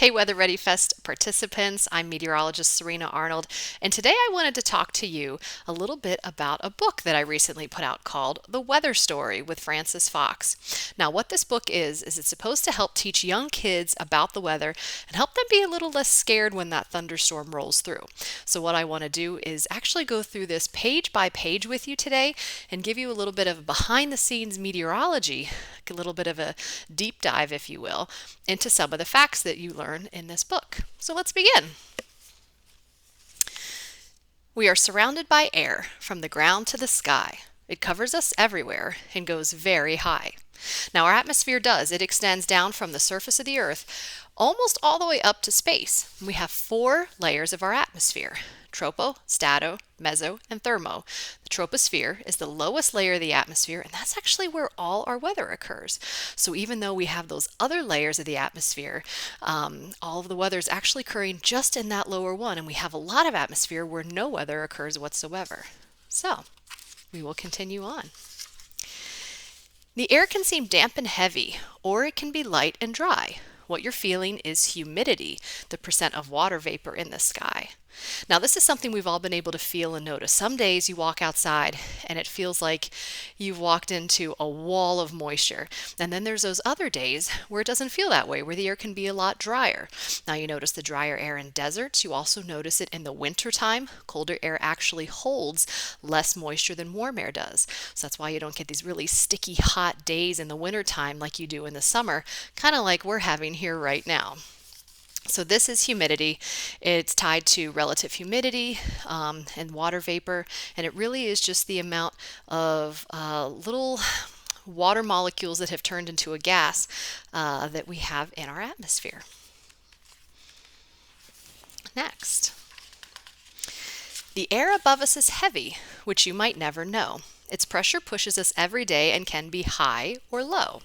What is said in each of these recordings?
Hey, Weather Ready Fest participants. I'm meteorologist Cyrena Arnold, and today I wanted to talk to you a little bit about a book that I recently put out called The Weather Story with Francis Fox. Now, what this book is it's supposed to help teach young kids about the weather and help them be a little less scared when that thunderstorm rolls through. So, what I want to do is actually go through this page by page with you today and give you a little bit of behind the scenes meteorology, a little bit of a deep dive, if you will, into some of the facts that you learn in this book. So let's begin. We are surrounded by air from the ground to the sky. It covers us everywhere and goes very high. Now, our atmosphere it extends down from the surface of the earth almost all the way up to space. We have 4 layers of our atmosphere: tropo, strato, meso, and thermo. The troposphere is the lowest layer of the atmosphere, and that's actually where all our weather occurs. So even though we have those other layers of the atmosphere, all of the weather is actually occurring just in that lower one, and we have a lot of atmosphere where no weather occurs whatsoever. So we will continue on. The air can seem damp and heavy, or it can be light and dry. What you're feeling is humidity, the percent of water vapor in the sky. Now, this is something we've all been able to feel and notice. Some days you walk outside and it feels like you've walked into a wall of moisture. And then there's those other days where it doesn't feel that way, where the air can be a lot drier. Now, you notice the drier air in deserts. You also notice it in the wintertime. Colder air actually holds less moisture than warm air does. So that's why you don't get these really sticky, hot days in the wintertime like you do in the summer, kind of like we're having here right now. So this is humidity. It's tied to relative humidity and water vapor, and it really is just the amount of little water molecules that have turned into a gas that we have in our atmosphere. Next, the air above us is heavy, which you might never know. Its pressure pushes us every day and can be high or low.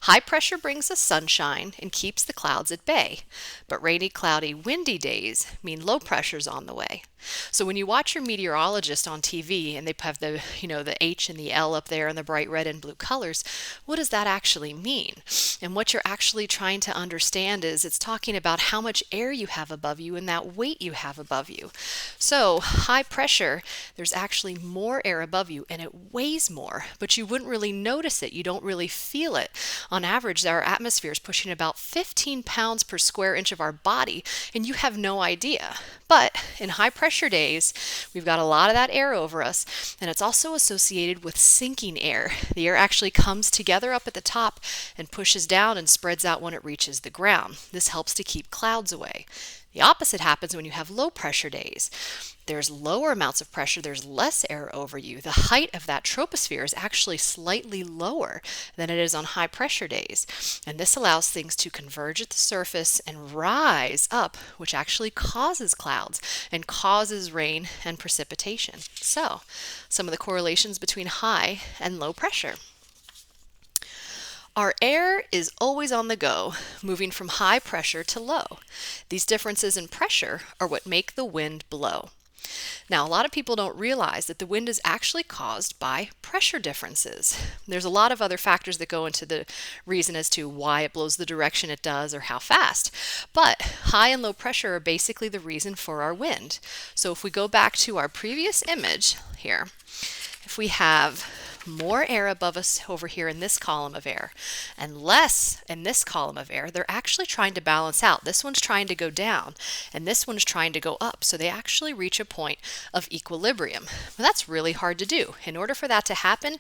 High pressure brings us sunshine and keeps the clouds at bay, but rainy, cloudy, windy days mean low pressure's on the way. So when you watch your meteorologist on TV and they have the H and the L up there in the bright red and blue colors, what does that actually mean? And what you're actually trying to understand is it's talking about how much air you have above you and that weight you have above you. So high pressure, there's actually more air above you and it weighs more, but you wouldn't really notice it. You don't really feel it. On average, our atmosphere is pushing about 15 pounds per square inch of our body, and you have no idea. But in high pressure days, we've got a lot of that air over us, and it's also associated with sinking air. The air actually comes together up at the top and pushes down and spreads out when it reaches the ground. This helps to keep clouds away. The opposite happens when you have low pressure days. There's lower amounts of pressure, there's less air over you. The height of that troposphere is actually slightly lower than it is on high pressure days. And this allows things to converge at the surface and rise up, which actually causes clouds and causes rain and precipitation. So, some of the correlations between high and low pressure. Our air is always on the go, moving from high pressure to low. These differences in pressure are what make the wind blow. Now, a lot of people don't realize that the wind is actually caused by pressure differences. There's a lot of other factors that go into the reason as to why it blows the direction it does or how fast. But high and low pressure are basically the reason for our wind. So if we go back to our previous image here, if we have more air above us over here in this column of air and less in this column of air, they're actually trying to balance out. This one's trying to go down and this one's trying to go up, so they actually reach a point of equilibrium. But that's really hard to do. In order for that to happen,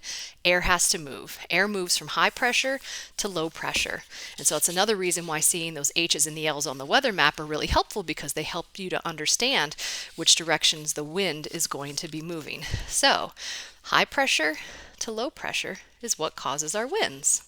air has to move. Air moves from high pressure to low pressure. And so it's another reason why seeing those H's and the L's on the weather map are really helpful, because they help you to understand which directions the wind is going to be moving. So high pressure to low pressure is what causes our winds.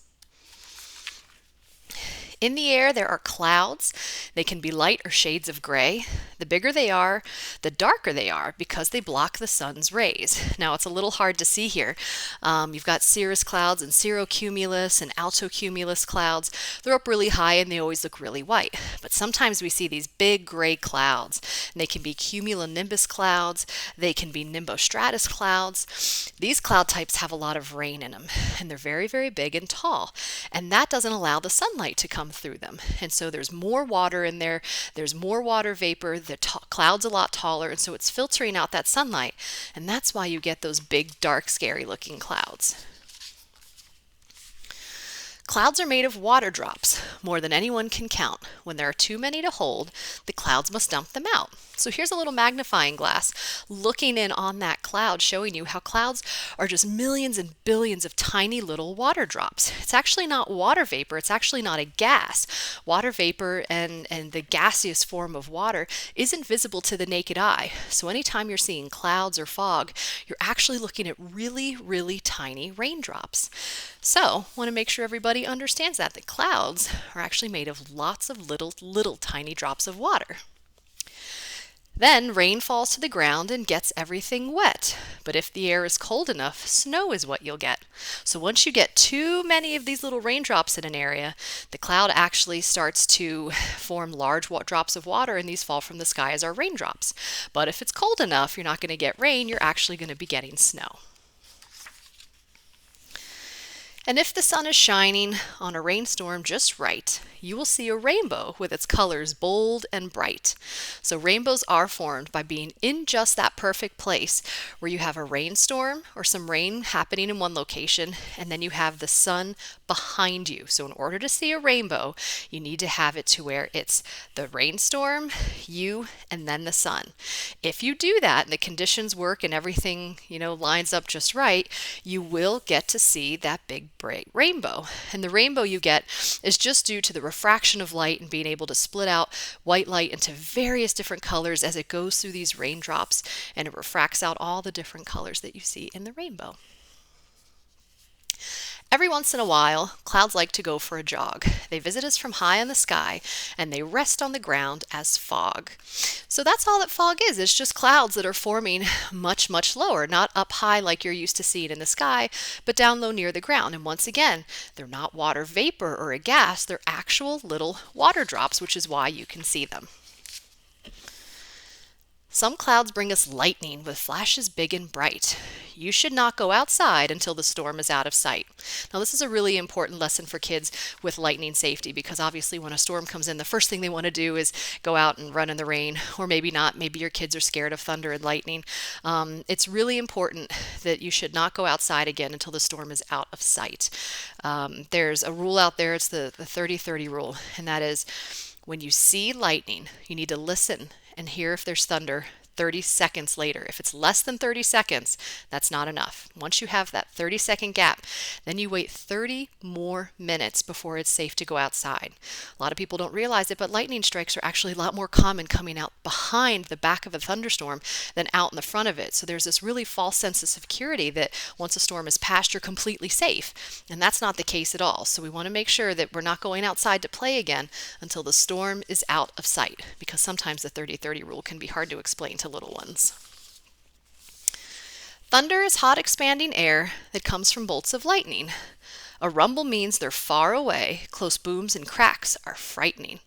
In the air, there are clouds. They can be light or shades of gray. The bigger they are, the darker they are, because they block the sun's rays. Now, it's a little hard to see here. You've got cirrus clouds and cirrocumulus and altocumulus clouds. They're up really high and they always look really white. But sometimes we see these big gray clouds, and they can be cumulonimbus clouds. They can be nimbostratus clouds. These cloud types have a lot of rain in them, and they're very, very big and tall. And that doesn't allow the sunlight to come through them. And so there's more water in there, there's more water vapor, the cloud's a lot taller, and so it's filtering out that sunlight. And that's why you get those big, dark, scary looking clouds. Clouds are made of water drops, more than anyone can count. When there are too many to hold, the clouds must dump them out. So here's a little magnifying glass looking in on that cloud, showing you how clouds are just millions and billions of tiny little water drops. It's actually not water vapor, it's actually not a gas. Water vapor and the gaseous form of water isn't visible to the naked eye. So anytime you're seeing clouds or fog, you're actually looking at really, really tiny raindrops. So I want to make sure everybody understands that the clouds are actually made of lots of little tiny drops of water. Then rain falls to the ground and gets everything wet. But if the air is cold enough, snow is what you'll get. So once you get too many of these little raindrops in an area, the cloud actually starts to form large drops of water, and these fall from the sky as our raindrops. But if it's cold enough, you're not going to get rain, you're actually going to be getting snow. And if the sun is shining on a rainstorm just right, you will see a rainbow with its colors bold and bright. So rainbows are formed by being in just that perfect place where you have a rainstorm or some rain happening in one location, and then you have the sun behind you. So in order to see a rainbow, you need to have it to where it's the rainstorm, you, and then the sun. If you do that and the conditions work and everything, lines up just right, you will get to see that big bright rainbow. And the rainbow you get is just due to the refraction of light and being able to split out white light into various different colors as it goes through these raindrops, and it refracts out all the different colors that you see in the rainbow. Every once in a while, clouds like to go for a jog. They visit us from high in the sky, and they rest on the ground as fog. So that's all that fog is. It's just clouds that are forming much, much lower, not up high like you're used to seeing in the sky, but down low near the ground. And once again, they're not water vapor or a gas, they're actual little water drops, which is why you can see them. Some clouds bring us lightning with flashes big and bright. You should not go outside until the storm is out of sight. Now this is a really important lesson for kids with lightning safety, because obviously when a storm comes in, the first thing they want to do is go out and run in the rain, or maybe not. Maybe your kids are scared of thunder and lightning. It's really important that you should not go outside again until the storm is out of sight. There's a rule out there, it's the 30-30 rule, and that is when you see lightning, you need to listen and hear if there's thunder 30 seconds later. If it's less than 30 seconds, that's not enough. Once you have that 30-second gap, then you wait 30 more minutes before it's safe to go outside. A lot of people don't realize it, but lightning strikes are actually a lot more common coming out behind the back of a thunderstorm than out in the front of it. So there's this really false sense of security that once a storm is passed, you're completely safe. And that's not the case at all. So we want to make sure that we're not going outside to play again until the storm is out of sight, because sometimes the 30-30 rule can be hard to explain to little ones. Thunder is hot expanding air that comes from bolts of lightning. A rumble means they're far away. Close booms and cracks are frightening.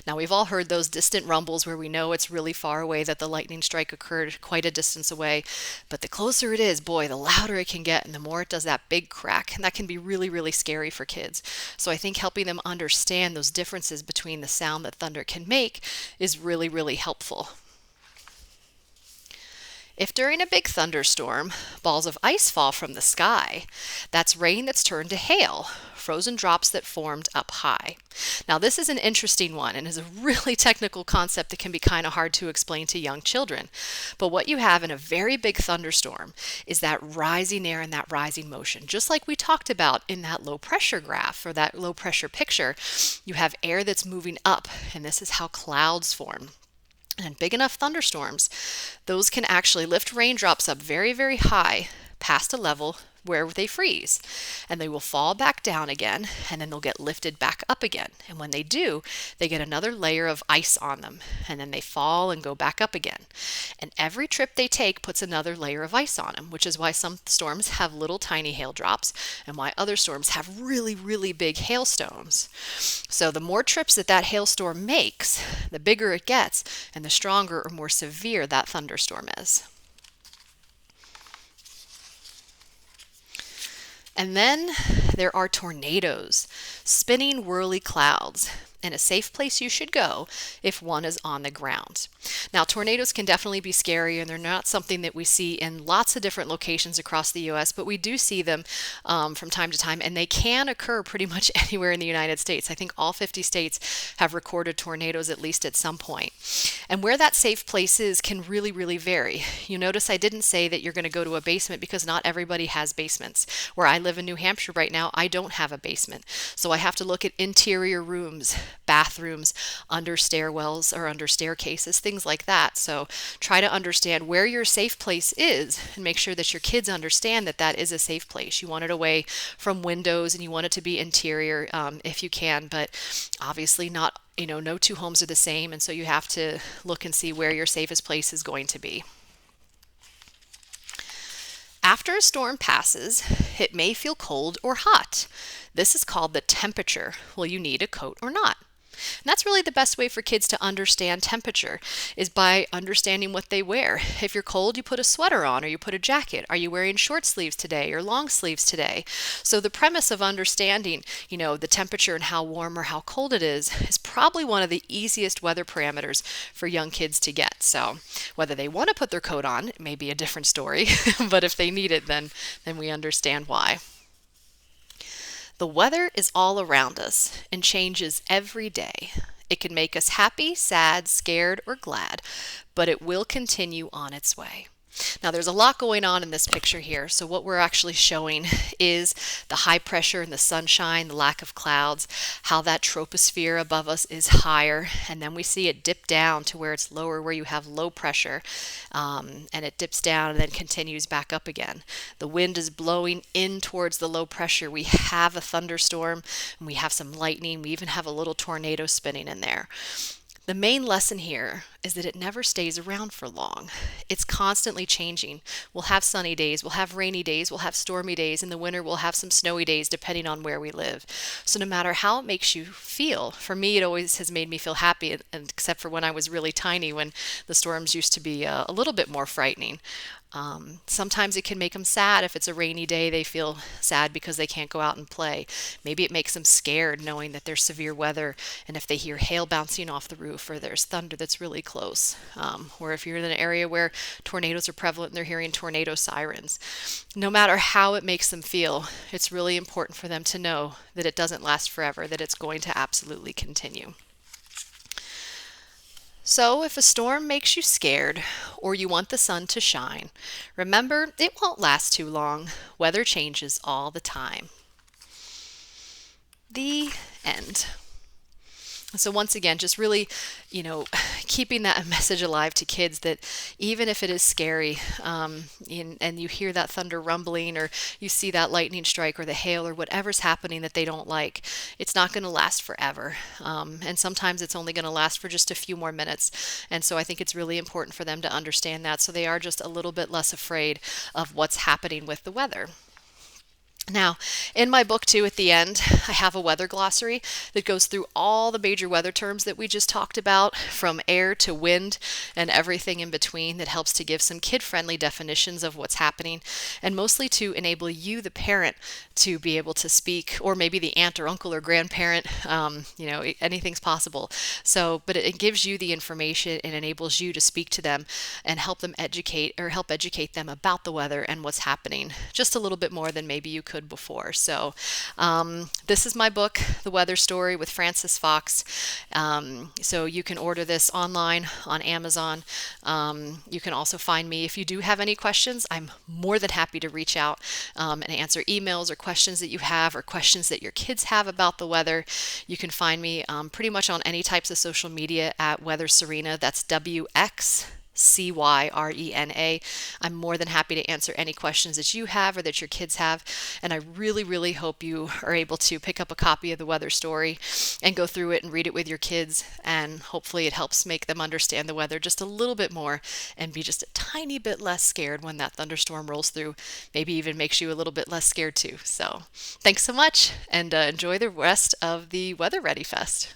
Now we've all heard those distant rumbles where we know it's really far away, that the lightning strike occurred quite a distance away. But the closer it is, boy, the louder it can get, and the more it does that big crack. And that can be really, really scary for kids. So I think helping them understand those differences between the sound that thunder can make is really, really helpful. If during a big thunderstorm, balls of ice fall from the sky, that's rain that's turned to hail, frozen drops that formed up high. Now this is an interesting one and is a really technical concept that can be kind of hard to explain to young children. But what you have in a very big thunderstorm is that rising air and that rising motion. Just like we talked about in that low pressure graph or that low pressure picture, you have air that's moving up, and this is how clouds form. And big enough thunderstorms, those can actually lift raindrops up very, very high past a level where they freeze, and they will fall back down again, and then they'll get lifted back up again. And when they do, they get another layer of ice on them, and then they fall and go back up again. And every trip they take puts another layer of ice on them, which is why some storms have little tiny hail drops and why other storms have really, really big hailstones. So the more trips that hailstorm makes, the bigger it gets and the stronger or more severe that thunderstorm is. And then there are tornadoes, spinning whirly clouds, and a safe place you should go if one is on the ground. Now, tornadoes can definitely be scary, and they're not something that we see in lots of different locations across the U.S., but we do see them from time to time, and they can occur pretty much anywhere in the United States. I think all 50 states have recorded tornadoes at least at some point. And where that safe place is can really, really vary. You notice I didn't say that you're going to go to a basement because not everybody has basements. Where I live in New Hampshire right now, I don't have a basement. So I have to look at interior rooms, bathrooms, under stairwells or under staircases, things like that. So try to understand where your safe place is and make sure that your kids understand that that is a safe place. You want it away from windows and you want it to be interior if you can, but obviously not, no two homes are the same. And so you have to look and see where your safest place is going to be. After a storm passes, it may feel cold or hot. This is called the temperature. Will you need a coat or not? And that's really the best way for kids to understand temperature is by understanding what they wear. If you're cold, you put a sweater on or you put a jacket. Are you wearing short sleeves today or long sleeves today? So the premise of understanding, the temperature and how warm or how cold it is probably one of the easiest weather parameters for young kids to get. So whether they want to put their coat on, it may be a different story, but if they need it, then we understand why. The weather is all around us and changes every day. It can make us happy, sad, scared, or glad, but it will continue on its way. Now there's a lot going on in this picture here. So what we're actually showing is the high pressure and the sunshine, the lack of clouds, how that troposphere above us is higher, and then we see it dip down to where it's lower, where you have low pressure, and it dips down and then continues back up again. The wind is blowing in towards the low pressure. We have a thunderstorm and we have some lightning. We even have a little tornado spinning in there. The main lesson here is that it never stays around for long. It's constantly changing. We'll have sunny days, we'll have rainy days, we'll have stormy days. In the winter, we'll have some snowy days depending on where we live. So no matter how it makes you feel, for me, it always has made me feel happy, and except for when I was really tiny, when the storms used to be a little bit more frightening. Sometimes it can make them sad. If it's a rainy day, they feel sad because they can't go out and play. Maybe it makes them scared knowing that there's severe weather, and if they hear hail bouncing off the roof or there's thunder that's really close. Or if you're in an area where tornadoes are prevalent and they're hearing tornado sirens. No matter how it makes them feel, it's really important for them to know that it doesn't last forever, that it's going to absolutely continue. So if a storm makes you scared or you want the sun to shine, remember it won't last too long. Weather changes all the time. The end. So once again, just really, keeping that message alive to kids that even if it is scary, and you hear that thunder rumbling or you see that lightning strike or the hail or whatever's happening that they don't like, it's not going to last forever. And sometimes it's only going to last for just a few more minutes. And so I think it's really important for them to understand that so they are just a little bit less afraid of what's happening with the weather. Now, in my book too, at the end, I have a weather glossary that goes through all the major weather terms that we just talked about, from air to wind and everything in between, that helps to give some kid-friendly definitions of what's happening, and mostly to enable you, the parent, to be able to speak, or maybe the aunt or uncle or grandparent, anything's possible. So, but it gives you the information and enables you to speak to them and help educate them about the weather and what's happening just a little bit more than maybe you could before. So this is my book, The Weather Story with Francis Fox. So you can order this online on Amazon. You can also find me if you do have any questions. I'm more than happy to reach out and answer emails or questions that you have or questions that your kids have about the weather. You can find me pretty much on any types of social media at Weather Cyrena. That's WXCYRENA. I'm more than happy to answer any questions that you have or that your kids have. And I really, really hope you are able to pick up a copy of The Weather Story and go through it and read it with your kids. And hopefully it helps make them understand the weather just a little bit more and be just a tiny bit less scared when that thunderstorm rolls through. Maybe even makes you a little bit less scared too. So thanks so much, and enjoy the rest of the Weather Ready Fest.